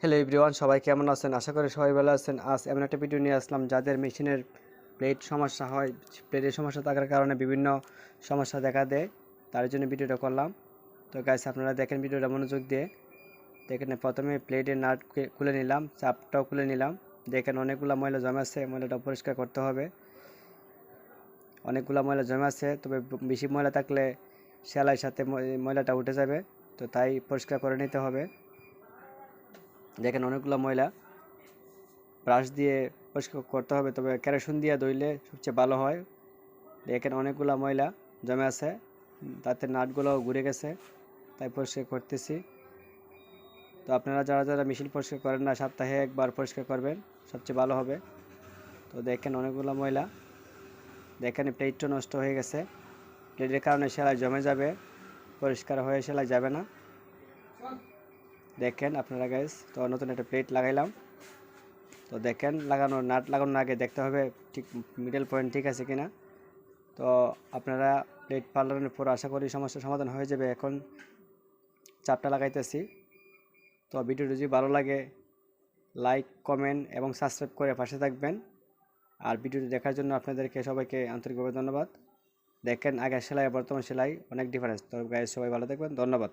Hello everyone, সবাই কেমন আছেন? আশা করি সবাই ভালো আছেন। আজ এমন একটা ভিডিও নিয়ে আসলাম যাদের মেশিনের প্লেট সমস্যা হয়, প্লেটের সমস্যা থাকার কারণে বিভিন্ন সমস্যা দেখা দেয়, তার জন্য ভিডিওটা করলাম। তো গাইস, আপনারা দেখেন ভিডিওটা মনোযোগ দিয়ে দেখেন। প্রথমে প্লেটের নাট খুলে নিলাম, চাপটাও খুলে নিলাম। দেখেন অনেকগুলো ময়লা জমা আছে, ময়লাটা পরিষ্কার করতে হবে। অনেকগুলো ময়লা জমা আছে, তবে বেশি ময়লা থাকলে সেলাইয়ের সাথে ময়লাটা উঠে যাবে, তো তাই পরিষ্কার করে নিতে হবে। দেখেন অনেকগুলো ময়লা, ব্রাশ দিয়ে পরিষ্কার করতে হবে, তবে কেরোসিন দিয়ে ধুইলে সবচেয়ে ভালো হয়। দেখেন অনেকগুলো ময়লা জমে আছে, তাতে নাটগুলো ঘুরে গেছে, তাই পরিষ্কার করতেছি। তো আপনারা যারা যারা মেশিন পরিষ্কার করেন না, সপ্তাহে একবার পরিষ্কার করবেন, সবচেয়ে ভালো হবে। তো দেখেন অনেকগুলো ময়লা, দেখেন প্লেটটা নষ্ট হয়ে গেছে। প্লেটের কারণে সেলাই জমে যাবে, পরিষ্কার হয়ে সেলাই যাবে না। দেখেন আপনারা গাইস, তো নতুন একটা প্লেট লাগাইলাম। তো দেখেন নাট লাগানোর আগে দেখতে হবে ঠিক মিডল পয়েন্ট ঠিক আছে কিনা। তো আপনারা প্লেট পাল্টানোর পর আশা করি সমস্যার সমাধান হয়ে যাবে। এখন চাপটা লাগাইতেছি। তো ভিডিওটি যদি ভালো লাগে লাইক, কমেন্ট এবং সাবস্ক্রাইব করে পাশে থাকবেন। আর ভিডিওটি দেখার জন্য আপনাদেরকে সবাইকে আন্তরিকভাবে ধন্যবাদ। দেখেন আগের সেলাই আর বর্তমান সেলাই অনেক ডিফারেন্স। তো গাইস, সবাই ভালো থাকবেন, ধন্যবাদ।